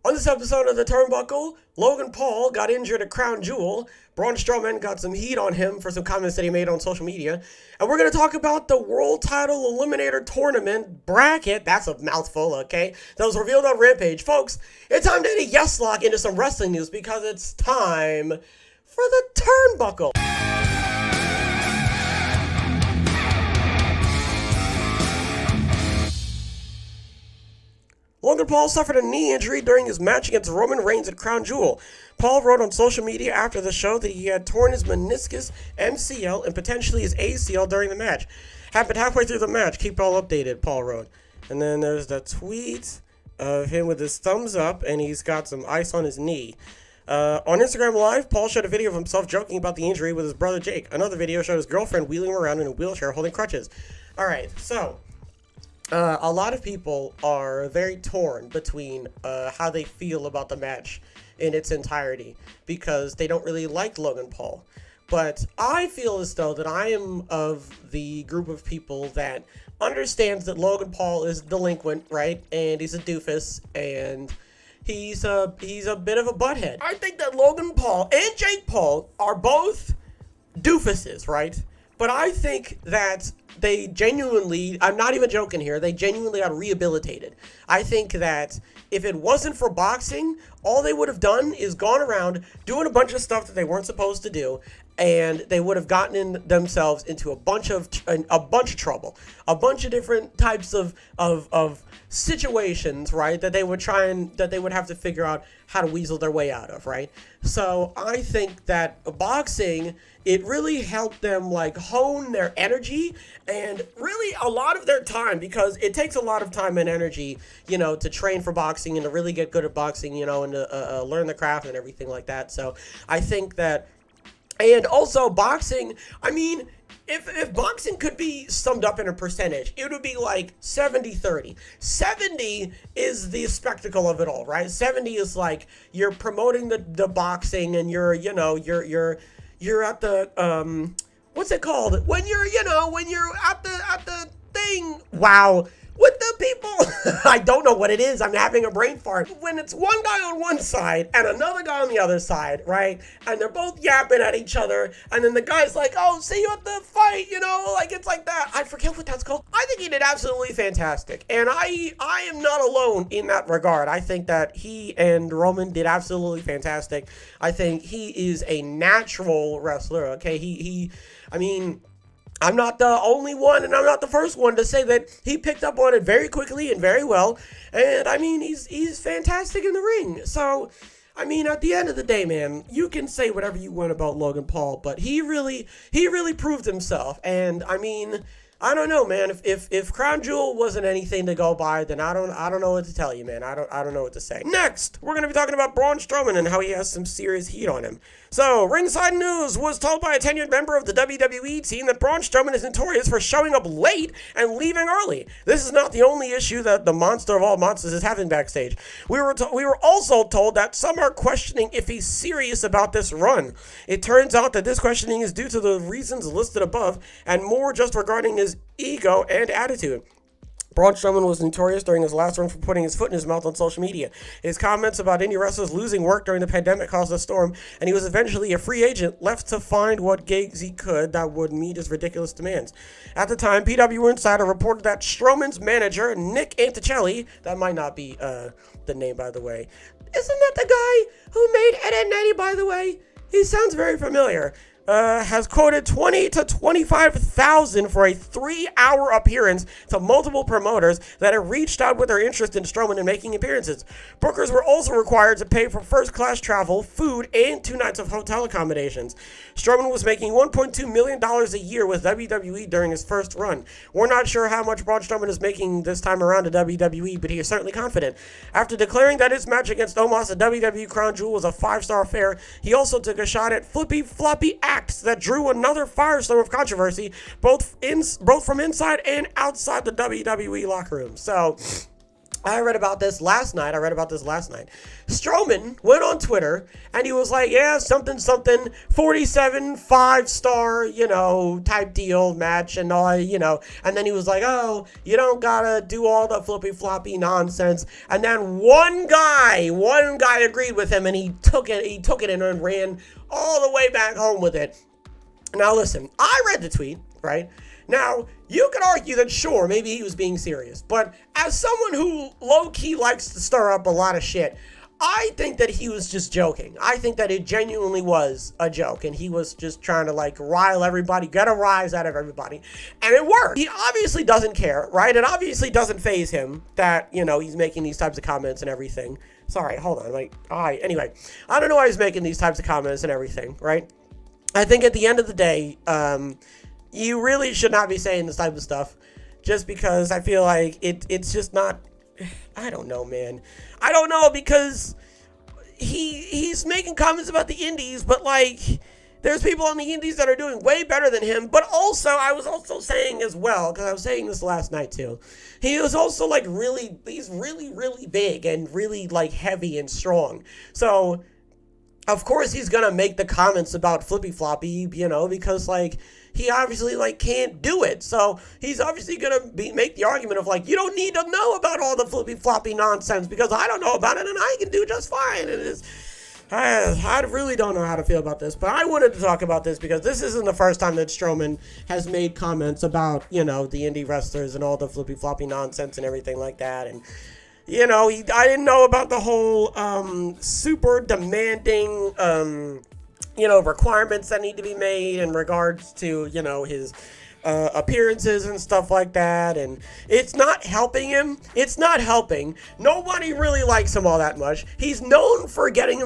On this episode of the Turnbuckle, Logan Paul got injured at Crown Jewel. Braun Strowman got some heat on him for some comments that he made on social media. And we're going to talk about the World Title Eliminator Tournament bracket. That's a mouthful, okay? That was revealed on Rampage. Folks, it's time to hit a yes lock into some wrestling news because it's time for the Turnbuckle. Logan Paul suffered a knee injury during his match against Roman Reigns at Crown Jewel. Paul wrote on social media after the show that he had torn his meniscus, MCL, and potentially his ACL during the match. Happened halfway through the match. Keep all updated, Paul wrote. And then there's the tweet of him with his thumbs up, and he's got some ice on his knee. On Instagram Live, Paul showed a video of himself joking about the injury with his brother Jake. Another video showed his girlfriend wheeling him around in a wheelchair holding crutches. Alright, so a lot of people are very torn between how they feel about the match in its entirety because they don't really like Logan Paul. But I feel as though that I am of the group of people that understands that Logan Paul is delinquent, right? And he's a doofus, and he's a bit of a butthead. I think that Logan Paul and Jake Paul are both doofuses, right? But I think that they genuinely, I'm not even joking here, they genuinely are rehabilitated. I think that if it wasn't for boxing, all they would have done is gone around doing a bunch of stuff that they weren't supposed to do, and they would have gotten themselves into a bunch of trouble, a bunch of different types of situations, right, that they would have to figure out how to weasel their way out of, right? So I think that boxing, it really helped them like hone their energy and really a lot of their time, because it takes a lot of time and energy, you know, to train for boxing and to really get good at boxing, you know, and to learn the craft and everything like that. So I think that, and also boxing, I mean, if boxing could be summed up in a percentage, it would be like 70-30. 70 is the spectacle of it all, right? 70 is like you're promoting the boxing and you're at the what's it called? When you're at the thing. Wow. With the people, I don't know what it is. I'm having a brain fart. When it's one guy on one side and another guy on the other side, right? And they're both yapping at each other. And then the guy's like, oh, see you at the fight, you know, like it's like that. I forget what that's called. I think he did absolutely fantastic. And I am not alone in that regard. I think that he and Roman did absolutely fantastic. I think he is a natural wrestler, okay? I mean, I'm not the only one, and I'm not the first one to say that he picked up on it very quickly and very well. And I mean, he's fantastic in the ring. So, I mean, at the end of the day, man, you can say whatever you want about Logan Paul, but he really proved himself. And I mean, I don't know, man. If Crown Jewel wasn't anything to go by, then I don't know what to tell you, man. I don't know what to say. Next, we're gonna be talking about Braun Strowman and how he has some serious heat on him. So, Ringside News was told by a tenured member of the WWE team that Braun Strowman is notorious for showing up late and leaving early. This is not the only issue that the monster of all monsters is having backstage. We were also told that some are questioning if he's serious about this run. It turns out that this questioning is due to the reasons listed above and more just regarding his ego and attitude. Braun Strowman was notorious during his last run for putting his foot in his mouth on social media. His comments about indie wrestlers losing work during the pandemic caused a storm, and he was eventually a free agent left to find what gigs he could that would meet his ridiculous demands. At the time, PW Insider reported that Strowman's manager, Nick Anticelli, that might not be the name, by the way. Isn't that the guy who made Ed, Edd n Eddy, by the way? He sounds very familiar. Has quoted $20,000 to $25,000 for a 3-hour appearance to multiple promoters that have reached out with their interest in Strowman and making appearances. Bookers were also required to pay for first-class travel, food, and 2 nights of hotel accommodations. Strowman was making $1.2 million a year with WWE during his first run. We're not sure how much Braun Strowman is making this time around at WWE, but he is certainly confident. After declaring that his match against Omos at WWE Crown Jewel was a 5-star affair, he also took a shot at Flippy, Floppy acts that drew another firestorm of controversy, both from inside and outside the WWE locker room. So, I read about this last night. Strowman went on Twitter and he was like, yeah, something, 47 5-star, type deal match and all, and then he was like, oh, you don't gotta do all the flippy floppy nonsense. And then one guy agreed with him and he took it and ran all the way back home with it. Now listen, I read the tweet, right? Now, you could argue that, sure, maybe he was being serious, but as someone who low-key likes to stir up a lot of shit, I think that he was just joking. I think that it genuinely was a joke, and he was just trying to, rile everybody, get a rise out of everybody, and it worked. He obviously doesn't care, right? It obviously doesn't faze him that, he's making these types of comments and everything. Sorry, hold on. Anyway, I don't know why he's making these types of comments and everything, right? I think at the end of the day, you really should not be saying this type of stuff just because I feel like it's just not, I don't know, man. I don't know because he's making comments about the indies, but there's people on the indies that are doing way better than him. But also, I was also saying as well, because I was saying this last night too, he was also he's really big and really heavy and strong. So, of course he's going to make the comments about Flippy Floppy, because he obviously can't do it. So he's obviously going to make the argument of you don't need to know about all the flippy floppy nonsense because I don't know about it and I can do just fine. And I really don't know how to feel about this, but I wanted to talk about this because this isn't the first time that Strowman has made comments about, the indie wrestlers and all the flippy floppy nonsense and everything like that. And I didn't know about the whole super demanding requirements that need to be made in regards to, his appearances and stuff like that. And it's not helping him. It's not helping. Nobody really likes him all that much. He's known for getting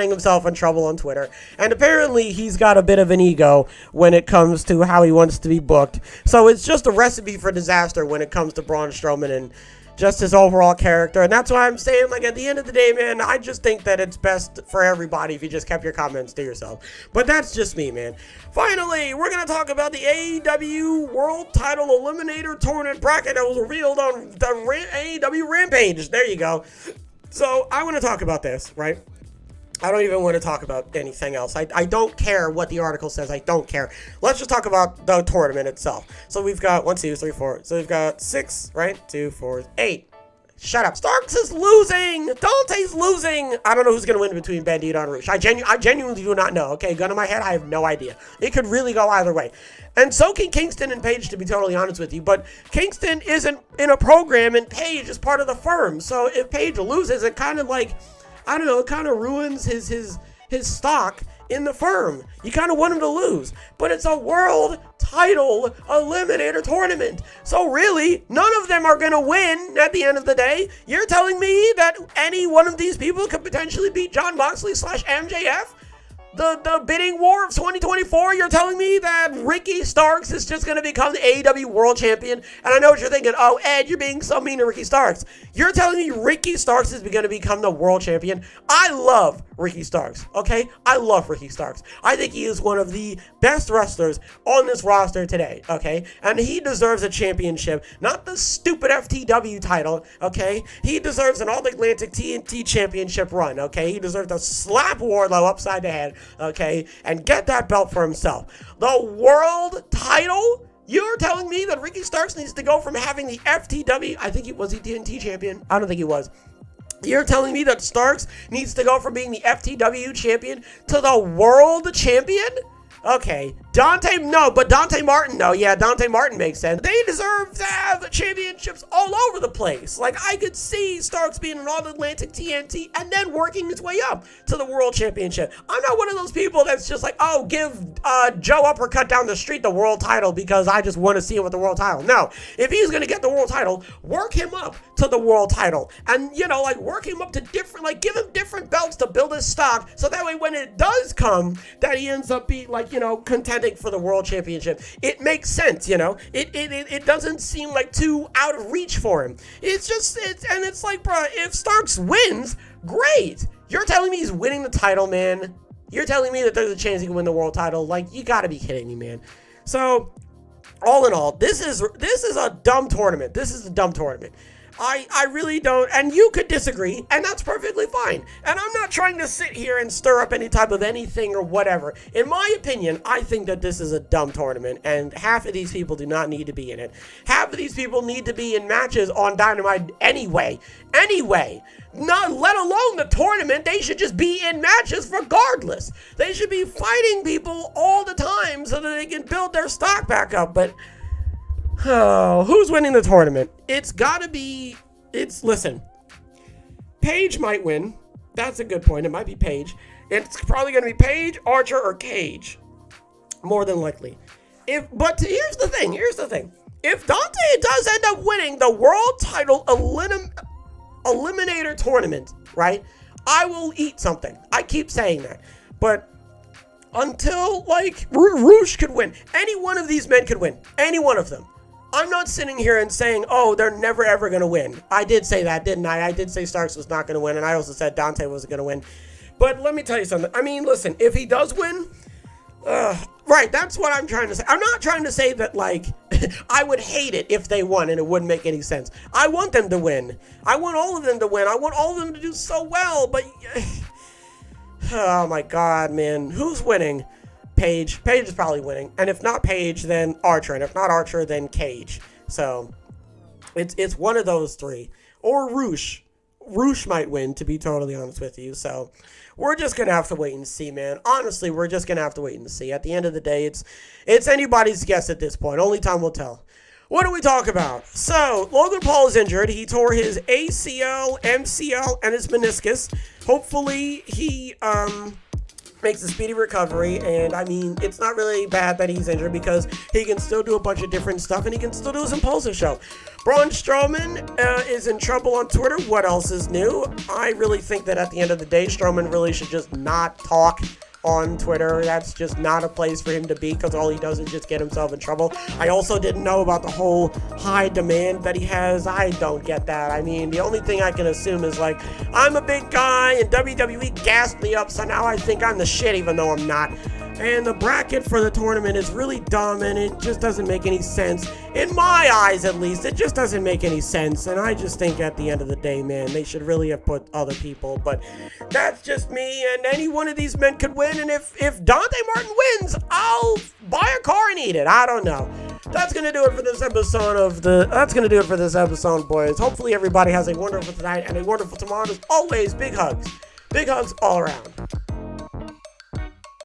himself in trouble on Twitter. And apparently he's got a bit of an ego when it comes to how he wants to be booked. So it's just a recipe for disaster when it comes to Braun Strowman and just his overall character. And that's why I'm saying, at the end of the day, man, I just think that it's best for everybody if you just kept your comments to yourself. But that's just me, man. Finally, we're going to talk about the AEW World Title Eliminator Tournament bracket that was revealed on the AEW Rampage. There you go. So, I want to talk about this, right? I don't even want to talk about anything else. I don't care what the article says. I don't care. Let's just talk about the tournament itself. So we've got 1, 2, 3, 4. So we've got 6, right? 2, 4, 8. Shut up. Starks is losing. Dante's losing. I don't know who's going to win between Bandito and Roosh. I genuinely do not know. Okay, gun to my head, I have no idea. It could really go either way. And so can Kingston and Paige, to be totally honest with you. But Kingston isn't in a program, and Paige is part of the firm. So if Paige loses, it kind of I don't know, it kind of ruins his stock in the firm. You kind of want him to lose. But it's a world title eliminator tournament. So really, none of them are going to win at the end of the day. You're telling me that any one of these people could potentially beat Jon Moxley / MJF? The bidding war of 2024, you're telling me that Ricky Starks is just going to become the AEW World Champion? And I know what you're thinking. Oh, Ed, you're being so mean to Ricky Starks. You're telling me Ricky Starks is going to become the World Champion? I love Ricky Starks, okay? I love Ricky Starks. I think he is one of the best wrestlers on this roster today, okay? And he deserves a championship, not the stupid FTW title, okay? He deserves an All-Atlantic TNT Championship run, okay? He deserves to slap Wardlow upside the head, okay, and get that belt for himself. The world title? You're telling me that Ricky Starks needs to go from having the FTW, I think was he TNT champion? I don't think he was. You're telling me that Starks needs to go from being the FTW champion to the world champion? Okay, Dante Martin, though. Yeah, Dante Martin makes sense. They deserve to have championships all over the place. I could see Starks being an All-Atlantic TNT and then working his way up to the World Championship. I'm not one of those people that's just give Joe Uppercut down the street the world title because I just want to see him with the world title. No, if he's going to get the world title, work him up to the world title. And, work him up to different, give him different belts to build his stock so that way when it does come, that he ends up being, contending for the world championship. It makes sense, It doesn't seem too out of reach for him. It's bro, if Starks wins, great. You're telling me he's winning the title, man. You're telling me that there's a chance he can win the world title. You gotta be kidding me, man. So, all in all, this is a dumb tournament. This is a dumb tournament. I really don't, and you could disagree, and that's perfectly fine. And I'm not trying to sit here and stir up any type of anything or whatever. In my opinion, I think that this is a dumb tournament, and half of these people do not need to be in it. Half of these people need to be in matches on Dynamite anyway. Not let alone the tournament. They should just be in matches regardless. They should be fighting people all the time so that they can build their stock back up. But oh, who's winning the tournament? Listen, Paige might win. That's a good point. It might be Paige. It's probably going to be Paige, Archer, or Cage. More than likely. Here's the thing. If Dante does end up winning the world title Eliminator tournament, right? I will eat something. I keep saying that. But until, Roosh could win. Any one of these men could win. Any one of them. I'm not sitting here and saying, oh, they're never ever going to win. I did say that, didn't I? I did say Starks was not going to win, and I also said Dante wasn't going to win. But let me tell you something. I mean, listen, if he does win, right, that's what I'm trying to say. I'm not trying to say that, I would hate it if they won and it wouldn't make any sense. I want them to win. I want all of them to win. I want all of them to do so well, but oh my God, man. Who's winning? Paige. Paige is probably winning. And if not Paige, then Archer. And if not Archer, then Cage. So it's one of those three. Or Roosh. Roosh might win, to be totally honest with you. So we're just going to have to wait and see, man. Honestly, we're just going to have to wait and see. At the end of the day, it's anybody's guess at this point. Only time will tell. What do we talk about? So, Logan Paul is injured. He tore his ACL, MCL, and his meniscus. Hopefully, he makes a speedy recovery, and I mean, it's not really bad that he's injured because he can still do a bunch of different stuff, and he can still do his impulsive show. Braun Strowman is in trouble on Twitter. What else is new? I really think that at the end of the day, Strowman really should just not talk on Twitter. That's just not a place for him to be because all he does is just get himself in trouble. I also didn't know about the whole high demand that he has. I don't get that. I mean, the only thing I can assume is I'm a big guy and WWE gassed me up, so now I think I'm the shit even though I'm not. And the bracket for the tournament is really dumb and it just doesn't make any sense. In my eyes, at least, it just doesn't make any sense. And I just think at the end of the day, man, they should really have put other people. But that's just me, and any one of these men could win. And if Dante Martin wins, I'll buy a car and eat it. I don't know. That's going to do it for this episode, boys. Hopefully everybody has a wonderful tonight and a wonderful tomorrow. As always, big hugs. Big hugs all around.